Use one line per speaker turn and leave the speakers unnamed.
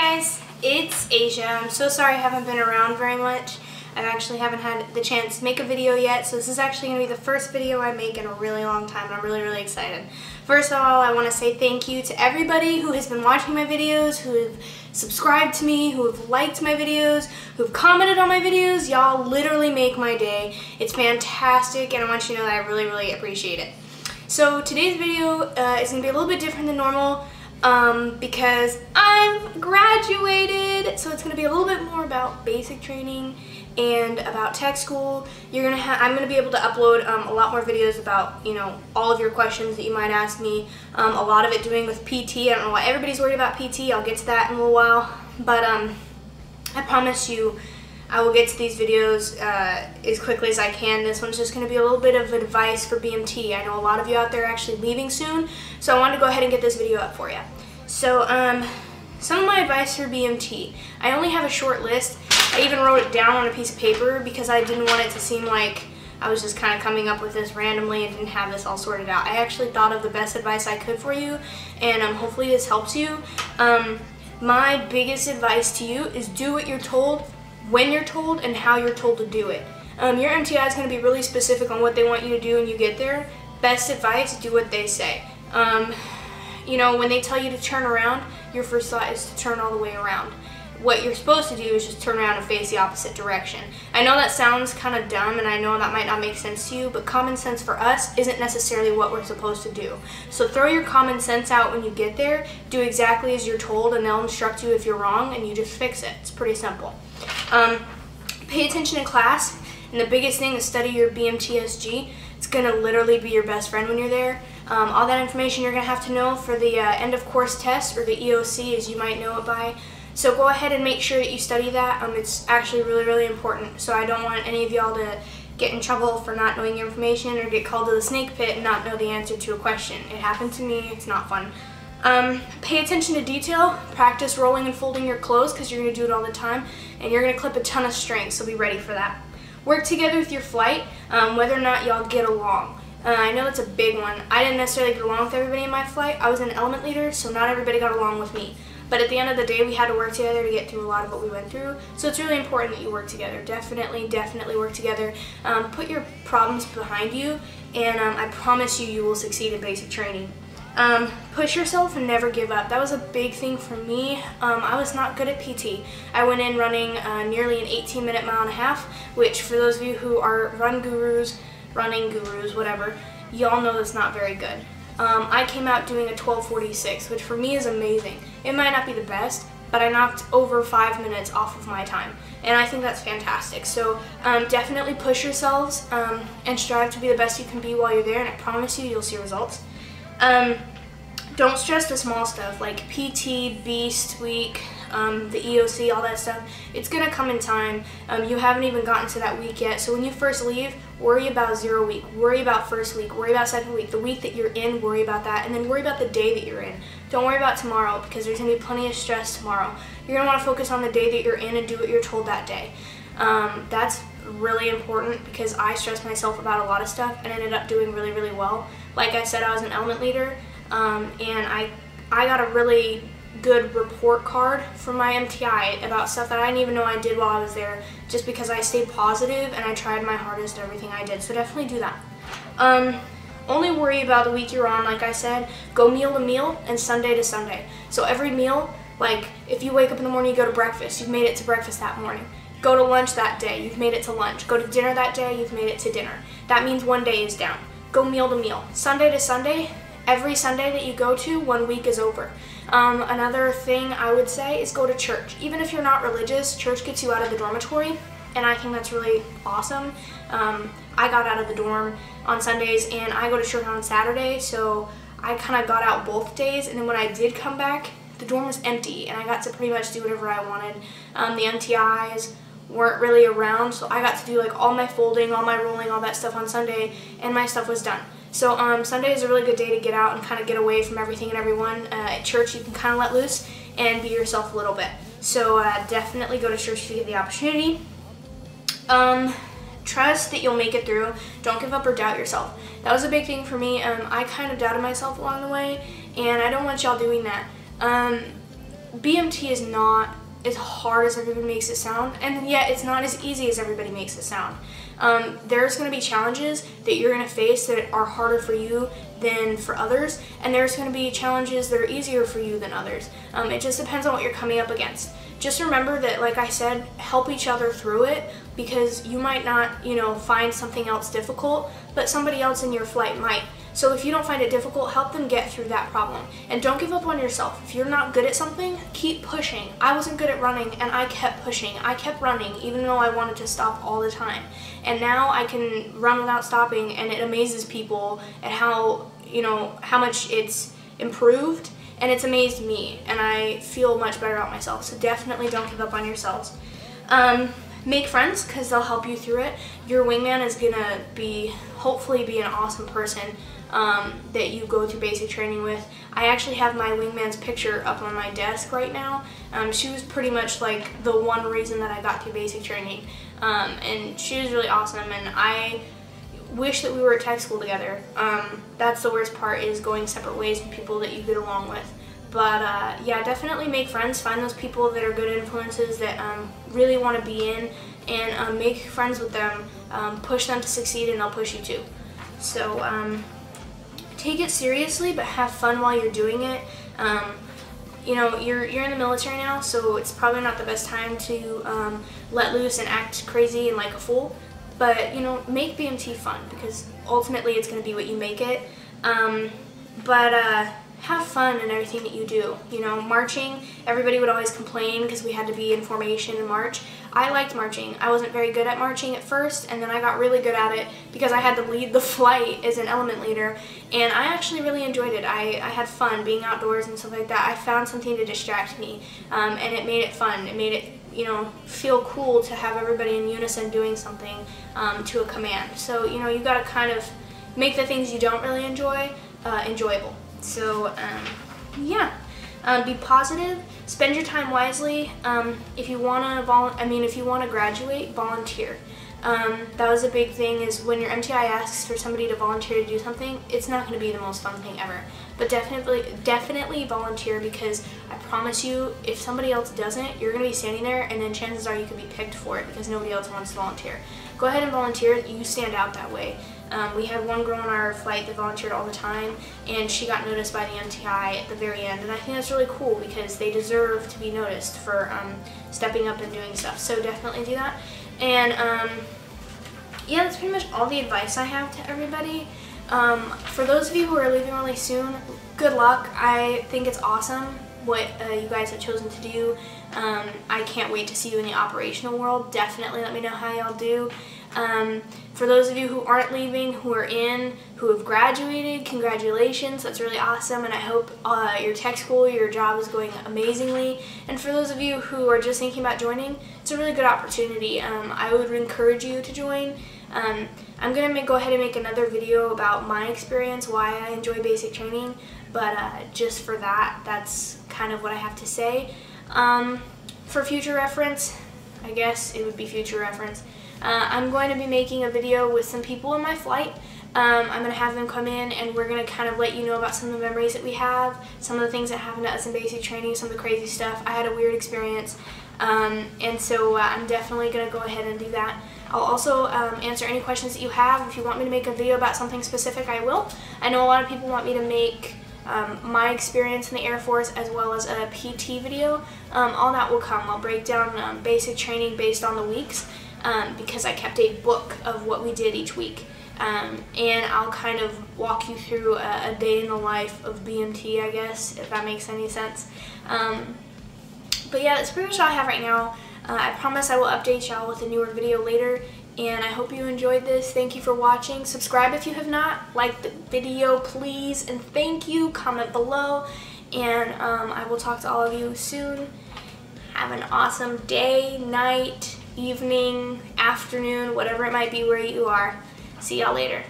guys, it's Asia. I'm so sorry I haven't been around very much. I actually haven't had the chance to make a video yet, so this is actually going to be the first video I make in a really long time, and I'm really excited. First of all, I want to say thank you to everybody who has been watching my videos, who have subscribed to me, who have liked my videos, who have commented on my videos. Y'all literally make my day. It's fantastic, and I want you to know that I really appreciate it. So today's video is going to be a little bit different than normal because I've graduated, so it's going to be a little bit more about basic training and about tech school. I'm gonna be able to upload a lot more videos about, all of your questions that you might ask me. A lot of it doing with PT. I don't know why everybody's worried about PT. I'll get to that in a little while. But I promise you I will get to these videos as quickly as I can. This one's just gonna be a little bit of advice for BMT. I know a lot of you out there are actually leaving soon, so I wanted to go ahead and get this video up for you. So some of my advice for BMT. I only have a short list. I even wrote it down on a piece of paper because I didn't want it to seem like I was just kind of coming up with this randomly and didn't have this all sorted out. I actually thought of the best advice I could for you, and hopefully this helps you. My biggest advice to you is do what you're told, when you're told, and how you're told to do it. Your MTI is going to be really specific on what they want you to do when you get there. Best advice, do what they say. When they tell you to turn around, your first thought is to turn all the way around. What you're supposed to do is just turn around and face the opposite direction. I know that sounds kind of dumb, and I know that might not make sense to you, but common sense for us isn't necessarily what we're supposed to do. So throw your common sense out when you get there, do exactly as you're told, and they'll instruct you if you're wrong, and you just fix it. It's pretty simple. Pay attention in class, and the biggest thing is study your BMT SG. It's going to literally be your best friend when you're there. All that information you're going to have to know for the end of course test, or the EOC as you might know it by. So go ahead and make sure that you study that. It's actually really important. So I don't want any of y'all to get in trouble for not knowing your information or get called to the snake pit and not know the answer to a question. It happened to me. It's not fun. Pay attention to detail. Practice rolling and folding your clothes because you're going to do it all the time. And you're going to clip a ton of strings, so be ready for that. Work together with your flight, whether or not y'all get along. I know that's a big one. I didn't necessarily get along with everybody in my flight. I was an element leader, so not everybody got along with me. But at the end of the day, we had to work together to get through a lot of what we went through. So it's really important that you work together. Definitely work together. Put your problems behind you, and I promise you, you will succeed in basic training. Push yourself and never give up. That was a big thing for me. I was not good at PT. I went in running nearly an 18-minute mile and a half, which for those of you who are running gurus, whatever, y'all know that's not very good. I came out doing a 12:46, which for me is amazing. It might not be the best, but I knocked over 5 minutes off of my time, and I think that's fantastic. So definitely push yourselves and strive to be the best you can be while you're there, and I promise you, you'll see results. Don't stress the small stuff like PT, Beast Week, the EOC, all that stuff. It's gonna come in time. You haven't even gotten to that week yet, so when you first leave, worry about 0 week, worry about first week, worry about second week, the week that you're in, worry about that, and then worry about the day that you're in. Don't worry about tomorrow because there's gonna be plenty of stress tomorrow. You're gonna wanna focus on the day that you're in and do what you're told that day. That's really important because I stressed myself about a lot of stuff and ended up doing really well. Like I said, I was an element leader, and I got a really good report card from my MTI about stuff that I didn't even know I did while I was there, just because I stayed positive and I tried my hardest at everything I did. So definitely do that. Only worry about the week you're on. Like I said, go meal to meal and Sunday to Sunday. So every meal, like if you wake up in the morning, you go to breakfast, you've made it to breakfast that morning. Go to lunch that day, you've made it to lunch. Go to dinner that day, you've made it to dinner. That means one day is down. Go meal to meal. Sunday to Sunday, every Sunday that you go to, 1 week is over. Another thing I would say is go to church. Even if you're not religious, church gets you out of the dormitory, and I think that's really awesome. I got out of the dorm on Sundays, and I go to church on Saturday, so I kind of got out both days, and then when I did come back, the dorm was empty, and I got to pretty much do whatever I wanted. The MTIs weren't really around, so I got to do like all my folding, all my rolling, all that stuff on Sunday, and my stuff was done. So Sunday is a really good day to get out and kind of get away from everything and everyone. At church, you can kind of let loose and be yourself a little bit. So definitely go to church if you get the opportunity. Trust that you'll make it through. Don't give up or doubt yourself. That was a big thing for me. I kind of doubted myself along the way, and I don't want y'all doing that. BMT is not as hard as everybody makes it sound, and yet it's not as easy as everybody makes it sound. There's going to be challenges that you're going to face that are harder for you than for others, and there's going to be challenges that are easier for you than others. It just depends on what you're coming up against. Just remember that, like I said, help each other through it, because you might not, find something else difficult, but somebody else in your flight might. So if you don't find it difficult, help them get through that problem. And don't give up on yourself. If you're not good at something, keep pushing. I wasn't good at running, and I kept pushing. I kept running, even though I wanted to stop all the time. And now I can run without stopping, and it amazes people at how much it's improved, and it's amazed me, and I feel much better about myself. So definitely don't give up on yourselves. Make friends, because they'll help you through it. Your wingman is gonna hopefully be an awesome person that you go through basic training with. I actually have my wingman's picture up on my desk right now. She was pretty much like the one reason that I got through basic training, and she was really awesome, and I wish that we were at tech school together. That's the worst part, is going separate ways with people that you get along with. But yeah, definitely make friends. Find those people that are good influences that really want to be in, and make friends with them. Push them to succeed, and they'll push you too. So take it seriously, but have fun while you're doing it. You're in the military now, so it's probably not the best time to let loose and act crazy and like a fool. But make BMT fun, because ultimately it's going to be what you make it. Have fun in everything that you do. Marching, everybody would always complain because we had to be in formation and march. I liked marching. I wasn't very good at marching at first, and then I got really good at it because I had to lead the flight as an element leader, and I actually really enjoyed it. I had fun being outdoors and stuff like that. I found something to distract me, and it made it fun. It made it feel cool to have everybody in unison doing something to a command. So, you gotta kind of make the things you don't really enjoy enjoyable. So, yeah. Be positive. Spend your time wisely. If you wanna graduate, volunteer. That was a big thing, is when your MTI asks for somebody to volunteer to do something, it's not going to be the most fun thing ever. But definitely volunteer, because I promise you, if somebody else doesn't, you're going to be standing there, and then chances are you could be picked for it because nobody else wants to volunteer. Go ahead and volunteer. You stand out that way. We had one girl on our flight that volunteered all the time, and she got noticed by the MTI at the very end, and I think that's really cool because they deserve to be noticed for stepping up and doing stuff. So definitely do that. And yeah, that's pretty much all the advice I have to everybody. For those of you who are leaving really soon, good luck. I think it's awesome what you guys have chosen to do. I can't wait to see you in the operational world. Definitely let me know how y'all do. For those of you who aren't leaving, who are in, who have graduated, congratulations. That's really awesome, and I hope your tech school, your job is going amazingly. And for those of you who are just thinking about joining, it's a really good opportunity. I would encourage you to join. I'm going to go ahead and make another video about my experience, why I enjoy basic training, but just for that, that's kind of what I have to say. For future reference, I guess it would be future reference. I'm going to be making a video with some people in my flight. I'm going to have them come in, and we're going to kind of let you know about some of the memories that we have, some of the things that happened to us in basic training, some of the crazy stuff. I had a weird experience, and so I'm definitely going to go ahead and do that. I'll also answer any questions that you have. If you want me to make a video about something specific, I will. I know a lot of people want me to make my experience in the Air Force as well as a PT video. All that will come. I'll break down basic training based on the weeks, because I kept a book of what we did each week. And I'll kind of walk you through a day in the life of BMT, I guess, if that makes any sense. But yeah, that's pretty much all I have right now. I promise I will update y'all with a newer video later, and I hope you enjoyed this. Thank you for watching. Subscribe if you have not. Like the video, please, and thank you. Comment below, and I will talk to all of you soon. Have an awesome day, night, evening, afternoon, whatever it might be where you are. See y'all later.